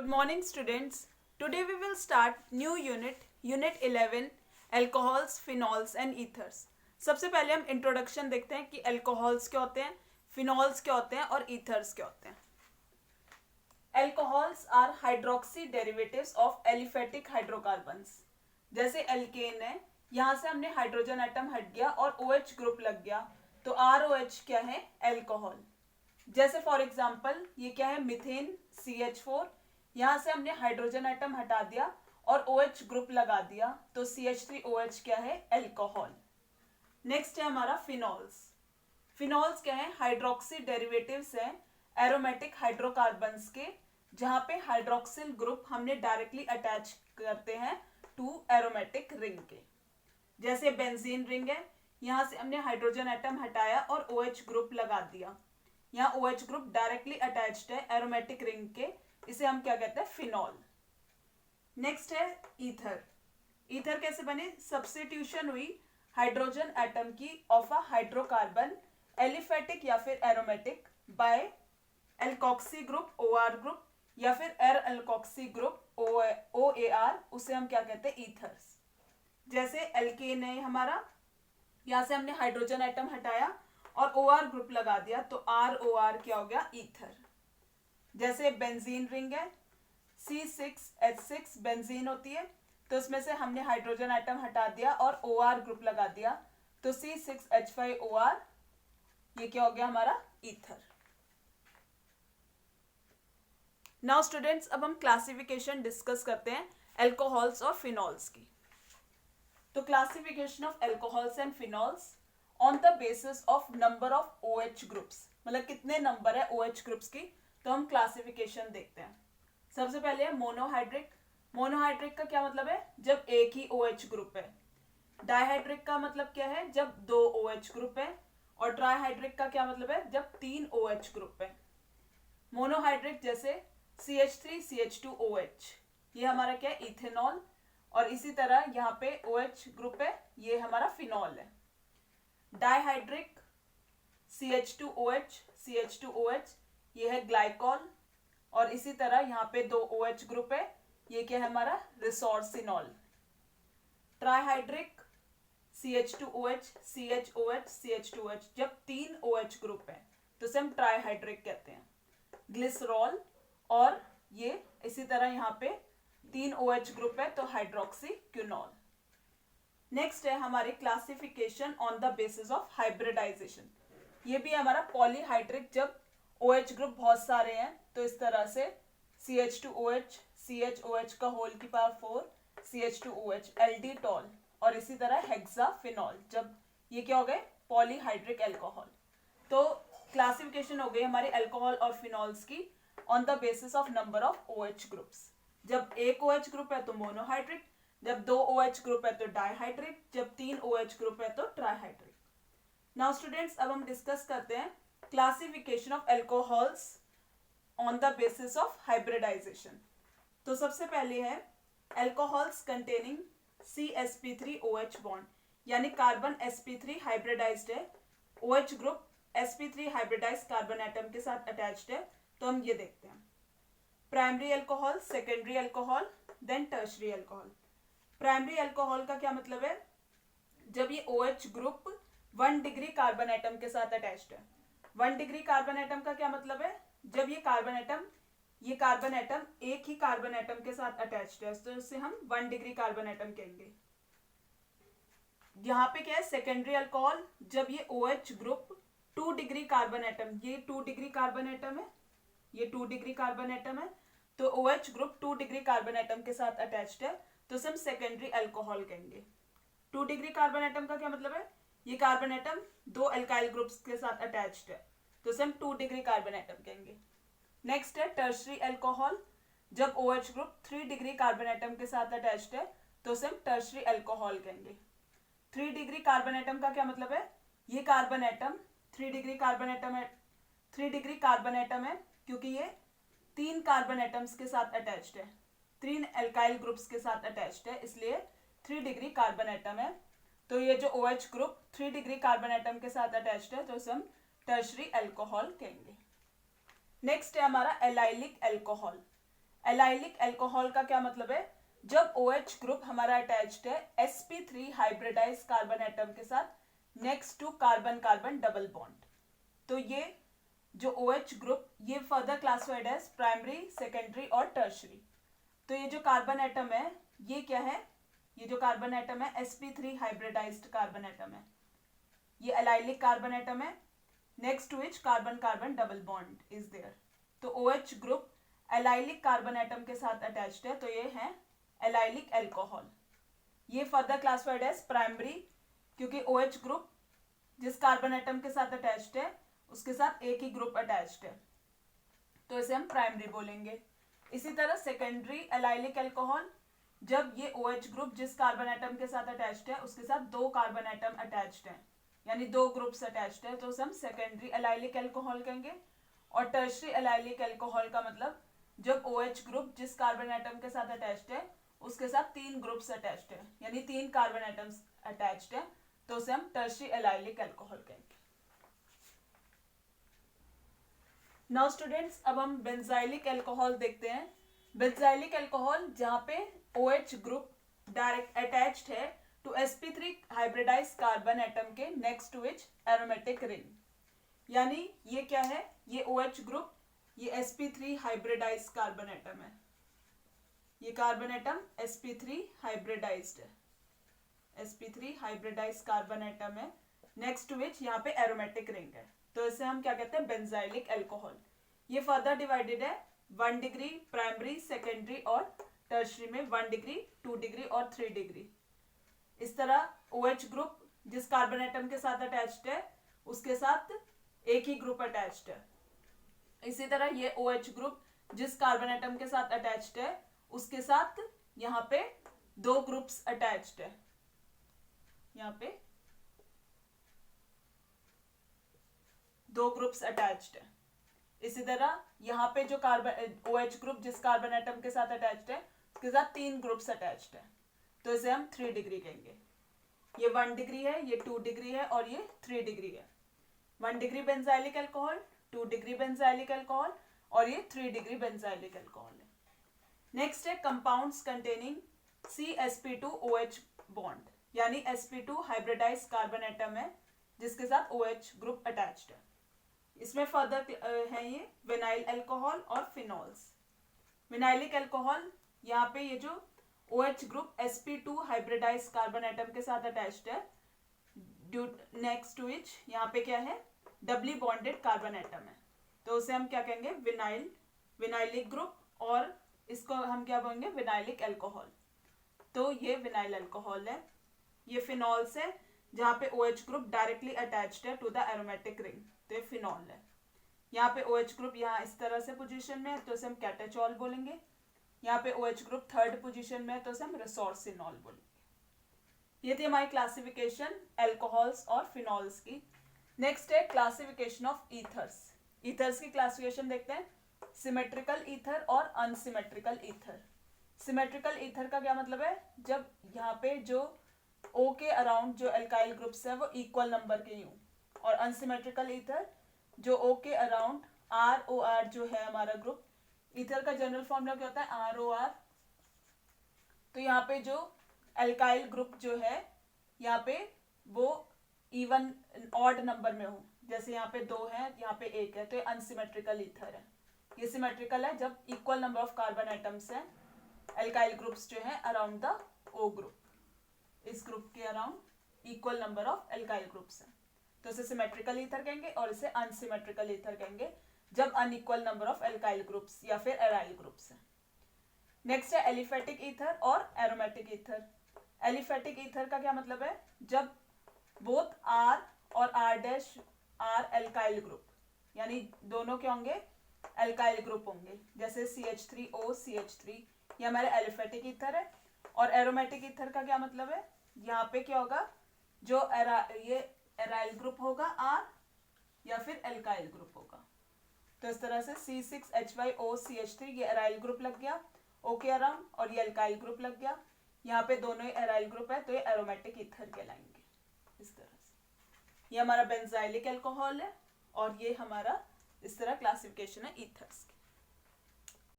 Good morning students. Today we will start new unit 11 alcohols, phenols and ethers. सबसे पहले हम introduction देखते हैं कि अल्कोहल्स क्या होते हैं, फिनॉल्स क्या होते हैं और ईथर्स क्या होते हैं. Alcohols are hydroxy derivatives of aliphatic hydrocarbons. जैसे एल्केन है, यहाँ से हमने हाइड्रोजन एटम हट गया और OH ग्रुप लग गया, तो ROH क्या है, अल्कोहल. जैसे फॉर एग्जाम्पल ये क्या है, मिथेन CH4, यहाँ से हमने हाइड्रोजन एटम हटा दिया और OH ग्रुप लगा दिया, तो CH3OH क्या है, अल्कोहल. नेक्स्ट है हमारा फिनॉल्स. फिनॉल्स क्या है, हाइड्रोक्सी डेरिवेटिव्स हैं एरोमेटिक हाइड्रोकार्बन्स के, जहाँ पे हाइड्रोक्सिल ग्रुप हमने डायरेक्टली अटैच करते हैं टू एरोमेटिक रिंग के. जैसे बेंजीन रिंग है, यहाँ से हमने हाइड्रोजन एटम हटाया और OH ग्रुप लगा दिया, यहाँ OH ग्रुप डायरेक्टली अटैच्ड है एरोमेटिक रिंग के, इसे हम क्या कहते हैं, फिनॉल. नेक्स्ट है ईथर. ईथर कैसे बने, सब्स्टिट्यूशन हुई हाइड्रोजन एटम की ऑफ अ हाइड्रोकार्बन एलिफेटिक या फिर aromatic by alkoxy group OR group या फिर एर एल्कोक्सी ग्रुप OAR, उसे हम क्या कहते हैं, ईथर्स. जैसे एल्केन है हमारा, यहाँ से हमने हाइड्रोजन एटम हटाया और OR ग्रुप लगा दिया, तो ROR क्या हो गया, ईथर. जैसे बेंजीन रिंग है, C6H6 बेंजीन होती है, तो इसमें से हमने हाइड्रोजन एटम हटा दिया और OR ग्रुप लगा दिया, तो C6H5OR ये क्या हो गया हमारा, ईथर. नाउ स्टूडेंट्स, अब हम क्लासिफिकेशन डिस्कस करते हैं अल्कोहल्स और फिनॉल्स की. तो classification of alcohols and phenols on the basis of number of OH groups, मतलब कितने नंबर है OH ग्रुप्स की, तो हम क्लासिफिकेशन देखते हैं. सबसे पहले है मोनोहाइड्रिक. मोनोहाइड्रिक का क्या मतलब है, जब एक ही OH ग्रुप है. डाइहाइड्रिक का मतलब क्या है, जब दो OH ग्रुप है. और ट्राइहाइड्रिक का क्या मतलब है, जब तीन OH ग्रुप है. मोनोहाइड्रिक जैसे CH3CH2OH, ये हमारा क्या है, इथेनॉल. और इसी तरह यहाँ पे OH ग्रुप है, ये हमारा फिनॉल है. डाइहाइड्रिक CH2OH, ये है ग्लाइकॉल. और इसी तरह यहाँ पे दो OH ग्रुप है, ये क्या है हमारा, रिसोर्सिनॉल. ट्राइहाइड्रिक CH2OH, जब तीन OH ग्रुप है तो इसे हम ट्राइहाइड्रिक कहते हैं. ग्लिसरॉल, और ये इसी तरह यहाँ पे तीन OH ग्रुप है, तो हाइड्रोक्सीक्विनॉल. नेक्स्ट है हमारी classification on the basis of hybridization. ये भी हमारा पॉलीहाइड्रिक, जब OH ग्रुप बहुत सारे हैं, तो इस तरह से CH2OH, CHOH का होल की पावर 4, CH2OH, एल्डिटॉल. और इसी तरह हेक्साफिनॉल, जब ये क्या हो गए, पॉलीहाइड्रिक अल्कोहल. तो क्लासिफिकेशन हो गई हमारी अल्कोहल और फिनॉल्स की on the basis of number of OH groups. जब एक OH ग्रुप है तो मोनोहाइड्रिक, जब दो OH ग्रुप है तो डाइहाइड्रिक, जब तीन OH ग्रुप है तो ट्राइहाइड्रिक. नाउ स्टूडेंट्स, अब हम डिस्कस करते हैं classification of alcohols on the basis of hybridization. तो सबसे पहले है अल्कोहल्स कंटेनिंग CsP3OH बॉन्ड, यानी कार्बन sp3 हाइब्रिडाइज्ड है, OH group sp3 hybridized carbon atom के साथ अटैच्ड है. तो हम ये देखते हैं primary alcohol, secondary alcohol, then tertiary alcohol. Primary alcohol का क्या मतलब है, जब ये OH group 1 degree carbon atom के साथ अटैच्ड है. 1 डिग्री कार्बन एटम का क्या मतलब है, जब ये कार्बन एटम एक ही कार्बन एटम के साथ अटैच्ड है, तो इसे हम 1 डिग्री कार्बन एटम कहेंगे. यहाँ पे क्या है, सेकेंडरी अल्कोहल, जब ये OH group 2 degree carbon atom, ये 2 डिग्री कार्बन एटम है, ये 2 डिग्री कार्बन एटम है, तो OH group 2 degree carbon atom के साथ अटैच्ड है, तो इसे हम सेकेंडरी अल्कोहल कहेंगे. 2 डिग्री कार्बन एटम का क्या मतलब है, ये कार्बन एटम दो अल्काइल ग्रुप्स के साथ अटैच्ड है, तो इसे हम 2 डिग्री कार्बन एटम कहेंगे. नेक्स्ट है टर्शरी अल्कोहल, जब OH group 3 degree carbon atom के साथ अटैच्ड है, तो इसे हम टर्शरी अल्कोहल कहेंगे. 3 डिग्री कार्बन एटम का क्या मतलब है, ये carbon atom 3 degree carbon atom है, 3 डिग्री कार्बन एटम है क्योंकि ये तीन कार्बन एटम्स के साथ अटैच्ड है, तीन अल्काइल ग्रुप्स के साथ अटैच्ड है, इसलिए 3 डिग्री कार्बन एटम है. तो ये जो OH group 3 degree carbon atom के साथ अटैच्ड है, तो इसे हम टर्शरी अल्कोहल कहेंगे. नेक्स्ट है हमारा एलाइलिक अल्कोहल. एलाइलिक अल्कोहल का क्या मतलब है, जब OH ग्रुप हमारा अटैच्ड है sp3 हाइब्रिडाइज कार्बन एटम के साथ next to carbon carbon double bond, तो ये जो OH ग्रुप ये फर्दर क्लासिफाइड है प्राइमरी, सेकेंडरी और टर्शरी। तो ये जो कार्बन एटम है ये क्या है, ये जो कार्बन एटम है sp3 हाइब्रिडाइज्ड कार्बन एटम है, ये एलाइलिक कार्बन एटम है, next to which carbon carbon double bond is there. तो OH group allylic carbon atom के साथ अटैच्ड है, तो ये है एलाइलिक अल्कोहल। ये फर्दर क्लासिफाइड एज प्राइमरी, क्योंकि OH ग्रुप जिस कार्बन एटम के साथ अटैच्ड है उसके साथ एक ही ग्रुप अटैच्ड है, तो इसे हम प्राइमरी बोलेंगे। इसी तरह सेकेंडरी एलाइलिक अल्कोहल, जब ये OH ग्रुप जिस कार्बन एटम के साथ अटैच्ड है उसके साथ दो कार्बन एटम अटैच्ड हैं, यानी दो ग्रुप्स अटैच्ड है, तो उसे हम सेकेंडरी एलाइलिक अल्कोहल कहेंगे। और टर्शरी एलाइलिक अल्कोहल का मतलब जब OH ग्रुप जिस कार्बन एटम के साथ अटैच्ड है उसके साथ तीन ग्रुप्स अटैच्ड है, यानी तीन कार्बन एटम्स अटैच्ड है, तो उसे हम टर्शरी एलाइलिक अल्कोहल कहेंगे। नाउ स्टूडेंट्स, अब हम बेंजाइलिक अल्कोहल देखते हैं। बेंजाइलिक अल्कोहल जहाँ पे OH ग्रुप डायरेक्ट अटैच्ड है to sp3 hybridized carbon atom के next to which aromatic ring, यानी ये क्या है, ये OH ग्रुप ये sp3 हाइब्रिडाइज कार्बन एटम है, ये कार्बन एटम sp3 हाइब्रिडाइज्ड है, sp3 हाइब्रिडाइज कार्बन एटम है, नेक्स्ट टू विच यहाँ पे एरोमेटिक रिंग है, तो इसे हम क्या कहते हैं, बेंजाइलिक अल्कोहल। ये फर्दर डिवाइडेड है 1 डिग्री प्राइमरी, सेकेंडरी और टर्शरी में, 1 डिग्री, 2 डिग्री और 3 डिग्री। इस तरह OH ग्रुप जिस कार्बन एटम के साथ अटैच्ड है उसके साथ एक ही ग्रुप अटैच्ड है। इसी तरह ये OH ग्रुप जिस कार्बन एटम के साथ अटैच्ड है उसके साथ यहाँ पे दो ग्रुप्स अटैच्ड है, यहाँ पे दो ग्रुप्स अटैच्ड है। इसी तरह यहाँ पे जो कार्बन OH ग्रुप जिस कार्बन एटम के साथ अटैच्ड है उसके साथ तीन ग्रुप्स अटैच्ड है, तो इसे हम 3 डिग्री कहेंगे। ये 1 डिग्री है, ये 2 डिग्री है और ये 3 डिग्री है। 1 degree benzylic alcohol, 2 degree benzylic alcohol और ये 3 डिग्री बेंजाइलिक अल्कोहल है। नेक्स्ट है कंपाउंड्स कंटेनिंग CsP2OH बॉन्ड, यानी sp2 हाइब्रिडाइज कार्बन एटम है जिसके साथ OH ग्रुप अटैच्ड है। इसमें फर्दर है ये विनाइल अल्कोहल और फिनॉल्स। विनाइलिक अल्कोहल, यहाँ पे ये जो OH group sp2 hybridize carbon atom के साथ अटैच्ड है, नेक्स्ट टू विच यहाँ पे क्या है, डबली बॉन्डेड कार्बन एटम है, तो उसे हम क्या कहेंगे, विनाइलिक ग्रुप, और इसको हम क्या बोलेंगे, विनाइलिक अल्कोहल। तो ये विनाइल अल्कोहल है। ये फिनॉल्स है जहाँ पे OH ग्रुप डायरेक्टली अटैच्ड है टू द एरोमेटिक रिंग, तो ये फिनॉल है। यहाँ पे OH ग्रुप यहाँ इस तरह से पोजीशन में है, तो इसे हम कैटाचॉल बोलेंगे। यहाँ पे OH ग्रुप थर्ड पोजीशन में है, तो इसे हम रेसोर्सिनॉल बोलेंगे। ये थी हमारी क्लासिफिकेशन अल्कोहल्स और फिनॉल्स की। नेक्स्ट है क्लासिफिकेशन ऑफ ईथर्स। ईथर्स की क्लासिफिकेशन देखते हैं, सिमेट्रिकल ईथर और अनसिमेट्रिकल ईथर। सिमेट्रिकल ईथर का क्या मतलब है, जब यहाँ पे जो O के अराउंड जो अल्काइल ग्रुप्स है वो इक्वल नंबर के यूं, और अनसिमेट्रिकल ईथर जो O के अराउंड ROR जो है हमारा ग्रुप, ईथर का जनरल फॉर्मूला क्या होता है, ROR। तो यहाँ पे जो अल्काइल ग्रुप जो है यहाँ पे वो इवन ऑड नंबर में हो, जैसे यहाँ पे 2 है, यहाँ पे 1 है, तो ये अनसिमेट्रिकल ईथर है। ये सिमेट्रिकल है जब equal number of carbon atoms हैं, अल्काइल ग्रुप्स जो है अराउंड द O ग्रुप, इस ग्रुप के around equal number of alkyl groups हैं, तो इसे सिमेट्रिकल ईथर कहेंगे, और इसे अनसिमेट्रिकल ईथर कहेंगे जब unequal number of alkyl groups या फिर एराइल ग्रुप्स हैं। नेक्स्ट है एलिफेटिक ईथर और एरोमेटिक ईथर। एलिफेटिक ईथर का क्या मतलब है, जब बोथ R और R' आर अल्काइल ग्रुप, यानी दोनों क्या होंगे, अल्काइल ग्रुप होंगे, जैसे CH3O CH3, ये हमारे एलिफेटिक ईथर है। और एरोमेटिक ईथर का क्या मतलब है, यहाँ पे क्या होगा, जो ये एराइल ग्रुप होगा R या फिर अल्काइल ग्रुप होगा। तो इस तरह से C6H5O CH3 ये एराइल ग्रुप लग गया O के अराउंड, और ये अल्काइल ग्रुप लग गया, यहाँ पे दोनों ही एराइल ग्रुप है, तो ये एरोमेटिक ईथर कहलाएंगे। इस तरह से ये हमारा बेंजाइलिक अल्कोहल है, और ये हमारा इस तरह क्लासिफिकेशन है ईथर्स की।